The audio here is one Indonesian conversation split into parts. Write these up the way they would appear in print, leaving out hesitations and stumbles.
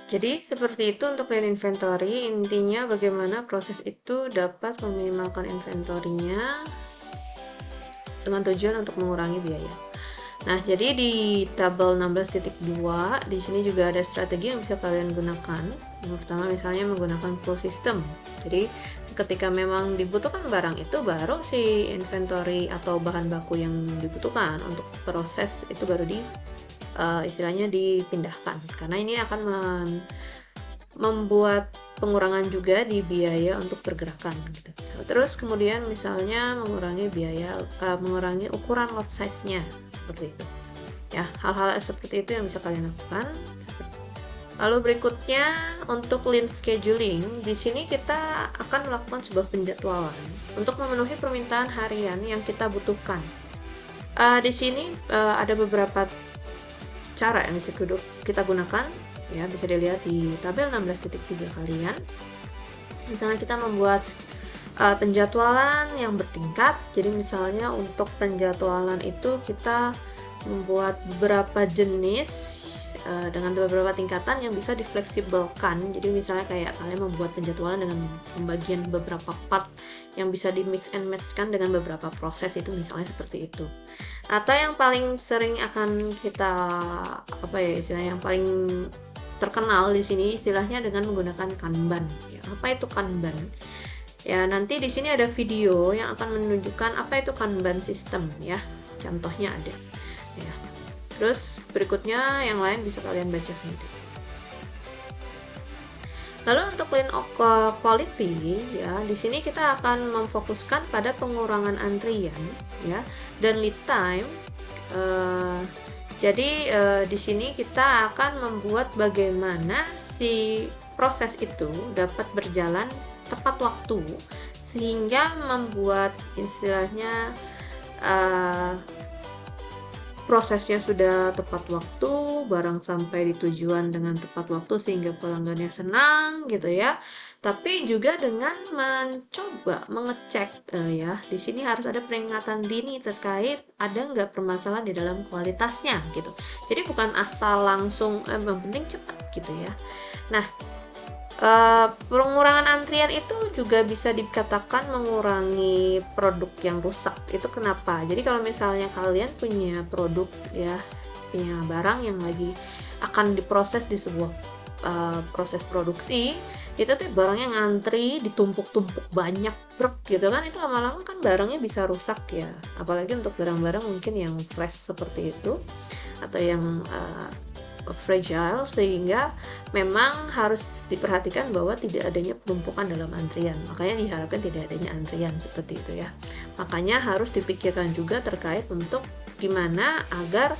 Jadi seperti itu untuk Lean Inventory, intinya bagaimana proses itu dapat meminimalkan inventory-nya dengan tujuan untuk mengurangi biaya. Nah, jadi di tabel 16.2 di sini juga ada strategi yang bisa kalian gunakan. Yang pertama misalnya menggunakan pull system. Jadi ketika memang dibutuhkan barang itu baru si inventory atau bahan baku yang dibutuhkan untuk proses itu baru istilahnya dipindahkan. Karena ini akan membuat pengurangan juga di biaya untuk pergerakan gitu. Terus kemudian misalnya mengurangi ukuran lot size-nya seperti itu. Ya, hal-hal seperti itu yang bisa kalian lakukan. Lalu berikutnya untuk lean scheduling, di sini kita akan melakukan sebuah penjadwalan untuk memenuhi permintaan harian yang kita butuhkan. Di sini ada beberapa cara yang bisa kita gunakan, ya bisa dilihat di tabel 16.3 kalian. Misalnya kita membuat penjadwalan yang bertingkat. Jadi misalnya untuk penjadwalan itu kita membuat beberapa jenis dengan beberapa tingkatan yang bisa difleksibelkan. Jadi misalnya kayak kalian membuat penjadwalan dengan pembagian beberapa part yang bisa di mix and match-kan dengan beberapa proses, itu misalnya seperti itu. Atau yang paling sering akan kita istilahnya yang paling terkenal di sini istilahnya dengan menggunakan Kanban. Ya, apa itu Kanban? Ya, nanti di sini ada video yang akan menunjukkan apa itu Kanban system ya. Contohnya ada. Ya. Terus berikutnya yang lain bisa kalian baca sendiri. Lalu untuk lean quality ya, di sini kita akan memfokuskan pada pengurangan antrian ya dan lead time. Jadi di sini kita akan membuat bagaimana si proses itu dapat berjalan tepat waktu sehingga membuat istilahnya prosesnya sudah tepat waktu, barang sampai di tujuan dengan tepat waktu sehingga pelanggannya senang gitu ya. Tapi juga dengan mencoba mengecek ya, di sini harus ada peringatan dini terkait ada nggak permasalahan di dalam kualitasnya gitu. Jadi bukan asal langsung yang penting cepat gitu ya. Nah, pengurangan antrian itu juga bisa dikatakan mengurangi produk yang rusak. Itu kenapa? Jadi kalau misalnya kalian punya produk ya, punya barang yang lagi akan diproses di sebuah proses produksi, itu tuh barangnya ngantri ditumpuk-tumpuk banyak gitu kan, itu lama-lama kan barangnya bisa rusak ya. Apalagi untuk barang-barang mungkin yang fresh seperti itu atau yang fragile, sehingga memang harus diperhatikan bahwa tidak adanya penumpukan dalam antrian. Makanya diharapkan tidak adanya antrian seperti itu ya. Makanya harus dipikirkan juga terkait untuk gimana agar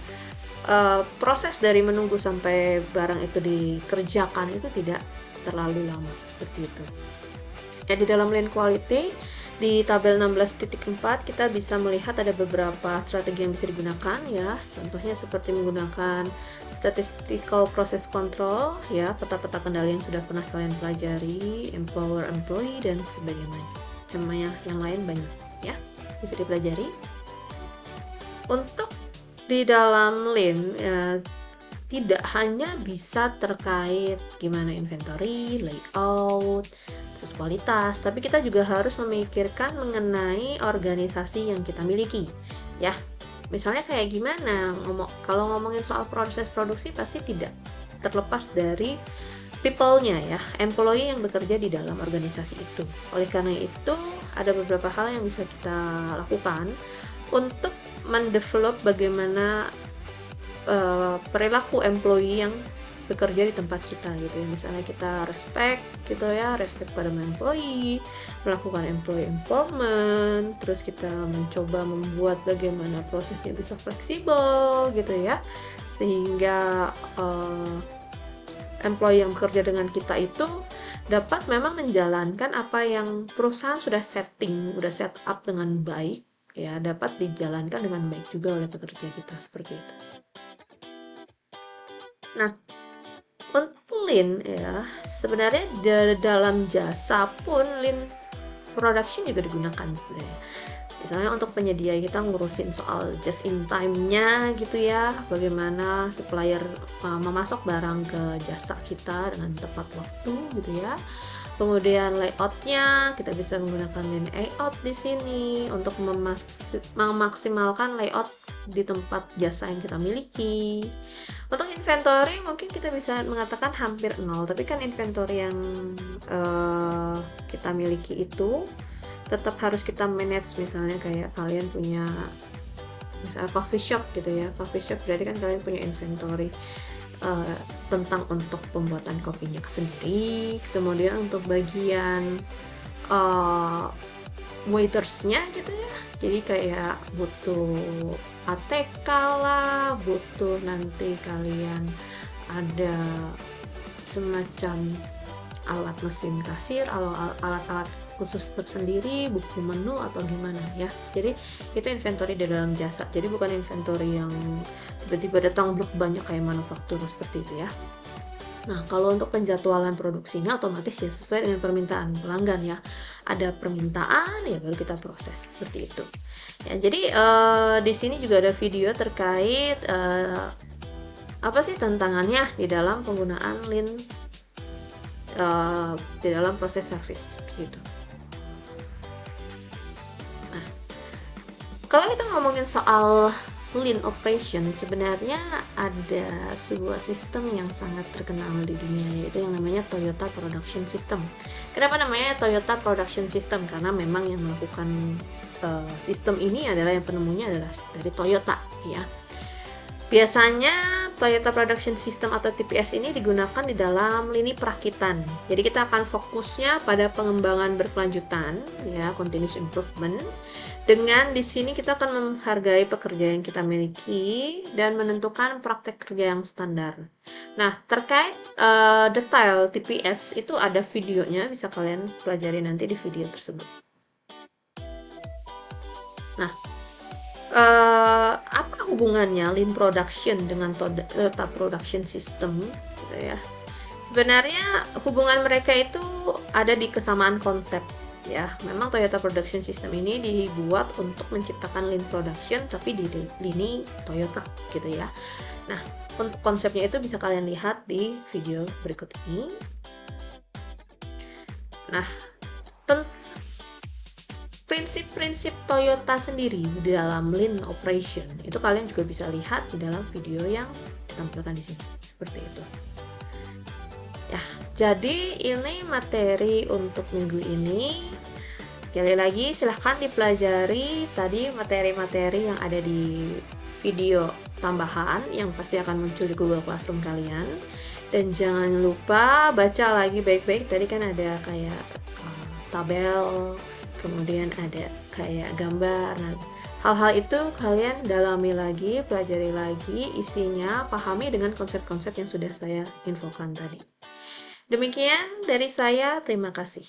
proses dari menunggu sampai barang itu dikerjakan itu tidak terlalu lama seperti itu. Ya, di dalam lean quality di tabel 16.4 kita bisa melihat ada beberapa strategi yang bisa digunakan ya. Contohnya seperti menggunakan statistical process control ya, peta-peta kendali yang sudah pernah kalian pelajari, empower employee dan sebagainya. Cuma yang lain banyak ya, bisa dipelajari. Untuk di dalam lean tidak hanya bisa terkait gimana inventory, layout, terus kualitas, tapi kita juga harus memikirkan mengenai organisasi yang kita miliki ya. Misalnya kayak gimana, kalau ngomongin soal proses produksi pasti tidak terlepas dari people-nya ya, employee yang bekerja di dalam organisasi itu. Oleh karena itu ada beberapa hal yang bisa kita lakukan untuk mendevelop bagaimana perilaku employee yang bekerja di tempat kita gitu ya. Misalnya kita respect gitu ya, respect pada employee, melakukan employee empowerment, terus kita mencoba membuat bagaimana prosesnya bisa fleksibel gitu ya, sehingga employee yang bekerja dengan kita itu dapat memang menjalankan apa yang perusahaan sudah set up dengan baik ya, dapat dijalankan dengan baik juga oleh pekerja kita seperti itu. Nah, untuk lean ya, sebenarnya dalam jasa pun lean production juga digunakan sebenarnya. Misalnya untuk penyedia kita ngurusin soal just in time-nya gitu ya, bagaimana supplier memasok barang ke jasa kita dengan tepat waktu gitu ya. Kemudian layout-nya kita bisa menggunakan layout di sini untuk memaksimalkan layout di tempat jasa yang kita miliki. Untuk inventory mungkin kita bisa mengatakan hampir nol, tapi kan inventory yang kita miliki itu tetap harus kita manage. Misalnya kayak kalian punya misalnya coffee shop gitu ya, coffee shop berarti kan kalian punya inventory tentang untuk pembuatan kopinya sendiri, kemudian untuk bagian waitersnya gitu ya, jadi kayak butuh ATK lah, butuh nanti kalian ada semacam alat mesin kasir, alat-alat khusus tersendiri, buku menu atau gimana ya. Jadi itu inventory di dalam jasa, jadi bukan inventory yang tiba-tiba datang blok banyak kayak manufaktur seperti itu ya. Nah, kalau untuk penjadwalan produksinya otomatis ya sesuai dengan permintaan pelanggan ya. Ada permintaan ya baru kita proses seperti itu. Ya, jadi di sini juga ada video terkait apa sih tantangannya di dalam penggunaan Lean di dalam proses service seperti itu. Nah, kalau kita ngomongin soal Lean operation, sebenarnya ada sebuah sistem yang sangat terkenal di dunia, yaitu yang namanya Toyota Production System. Kenapa namanya Toyota Production System? Karena memang yang melakukan sistem ini adalah, yang penemunya adalah dari Toyota ya. Biasanya Toyota Production System atau TPS ini digunakan di dalam lini perakitan. Jadi kita akan fokusnya pada pengembangan berkelanjutan ya, continuous improvement. Dengan di sini kita akan menghargai pekerja yang kita miliki dan menentukan praktek kerja yang standar. Nah, terkait detail TPS itu ada videonya, bisa kalian pelajari nanti di video tersebut. Nah, apa hubungannya Lean Production dengan Toyota Production System gitu ya? Sebenarnya hubungan mereka itu ada di kesamaan konsep ya. Memang Toyota Production System ini dibuat untuk menciptakan Lean Production tapi di lini Toyota gitu ya. Nah, untuk konsepnya itu bisa kalian lihat di video berikut ini. Nah, prinsip-prinsip Toyota sendiri di dalam Lean Operation itu kalian juga bisa lihat di dalam video yang ditampilkan di sini seperti itu. Ya, jadi ini materi untuk minggu ini. Sekali lagi silahkan dipelajari tadi materi-materi yang ada di video tambahan yang pasti akan muncul di Google Classroom kalian. Dan jangan lupa baca lagi baik-baik, tadi kan ada kayak tabel, kemudian ada kayak gambar. Nah, hal-hal itu kalian dalami lagi, pelajari lagi isinya, pahami dengan konsep-konsep yang sudah saya infokan tadi. Demikian dari saya, terima kasih.